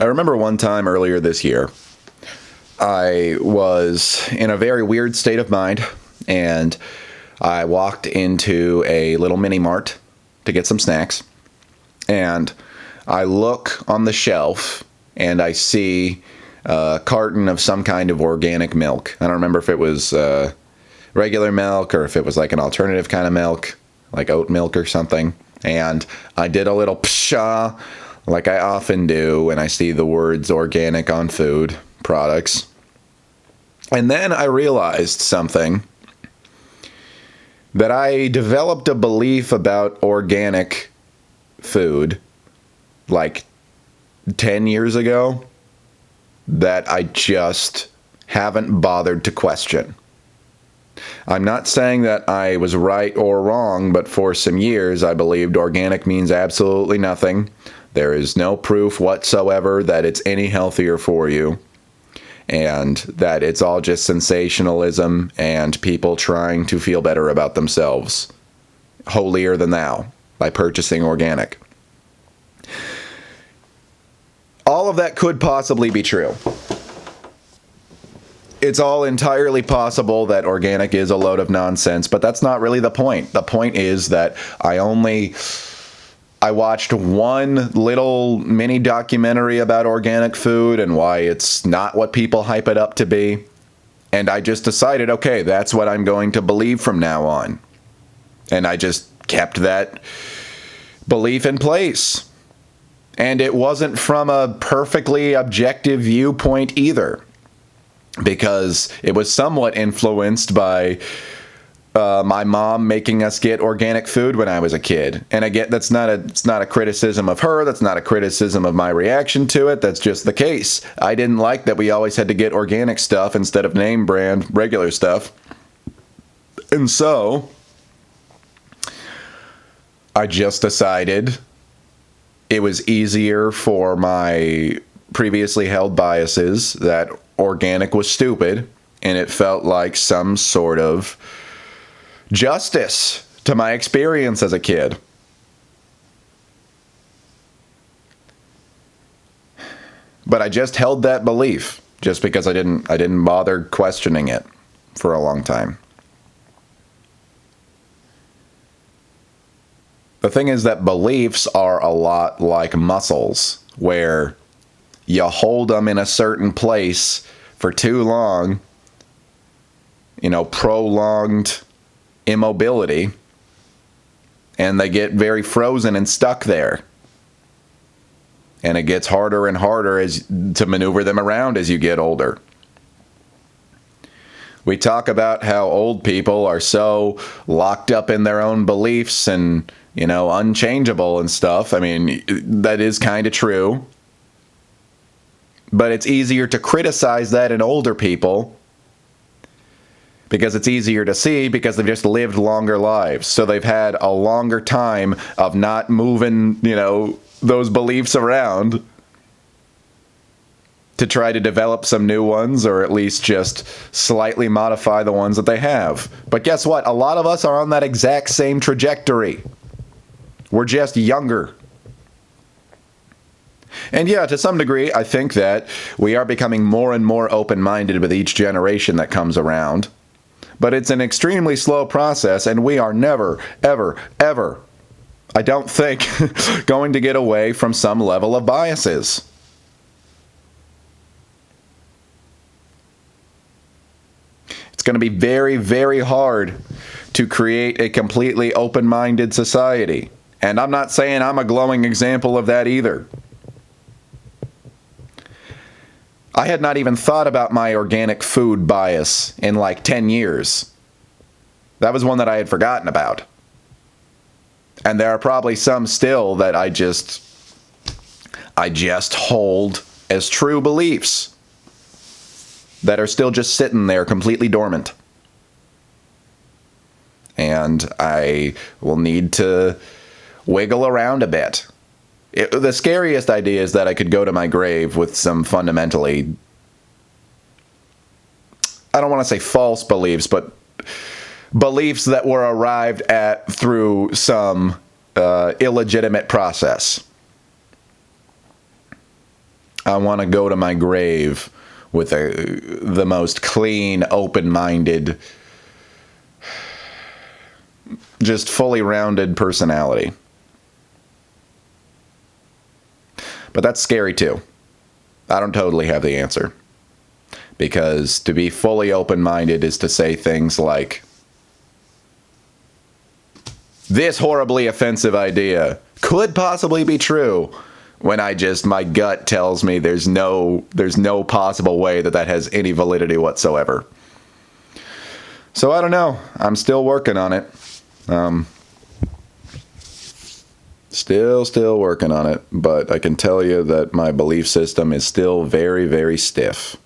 I remember one time earlier this year, I was in a very weird state of mind, and I walked into a little mini mart to get some snacks, and I look on the shelf and I see a carton of some kind of organic milk. I don't remember if it was regular milk or if it was like an alternative kind of milk, like oat milk or something. And I did a little pshaw, like I often do when I see the words organic on food products. And then I realized something, that I developed a belief about organic food like 10 years ago that I just haven't bothered to question. I'm not saying that I was right or wrong, but for some years I believed organic means absolutely nothing. There is no proof whatsoever that it's any healthier for you, and that it's all just sensationalism and people trying to feel better about themselves, holier than thou, by purchasing organic. All of that could possibly be true. It's all entirely possible that organic is a load of nonsense, but that's not really the point. The point is that I watched one little mini documentary about organic food and why it's not what people hype it up to be. And I just decided, okay, that's what I'm going to believe from now on. And I just kept that belief in place. And it wasn't from a perfectly objective viewpoint either, because it was somewhat influenced by my mom making us get organic food when I was a kid. And again, it's not a criticism of her. That's not a criticism of my reaction to it. That's just the case. I didn't like that we always had to get organic stuff instead of name brand regular stuff. And so I just decided it was easier for my previously held biases that organic was stupid, and it felt like some sort of justice to my experience as a kid. But I just held that belief just because I didn't bother questioning it for a long time. The thing is that beliefs are a lot like muscles, where you hold them in a certain place for too long, prolonged immobility, and they get very frozen and stuck there. And it gets harder and harder to maneuver them around as you get older. We talk about how old people are so locked up in their own beliefs and, unchangeable and stuff. I mean, that is kind of true. But it's easier to criticize that in older people because it's easier to see because they've just lived longer lives. So they've had a longer time of not moving, those beliefs around to try to develop some new ones, or at least just slightly modify the ones that they have. But guess what? A lot of us are on that exact same trajectory. We're just younger. And yeah, to some degree, I think that we are becoming more and more open-minded with each generation that comes around. But it's an extremely slow process, and we are never, ever, ever, I don't think, going to get away from some level of biases. It's going to be very, very hard to create a completely open-minded society. And I'm not saying I'm a glowing example of that either. I had not even thought about my organic food bias in like 10 years. That was one that I had forgotten about. And there are probably some still that I just hold as true beliefs that are still just sitting there completely dormant. And I will need to wiggle around a bit. The scariest idea is that I could go to my grave with some fundamentally, I don't want to say false beliefs, but beliefs that were arrived at through some illegitimate process. I want to go to my grave with the most clean, open-minded, just fully rounded personality. But that's scary too. I don't totally have the answer. Because to be fully open-minded is to say things like, this horribly offensive idea could possibly be true, when my gut tells me there's no possible way that has any validity whatsoever. So I don't know. I'm still working on it. Still working on it, but I can tell you that my belief system is still very, very stiff.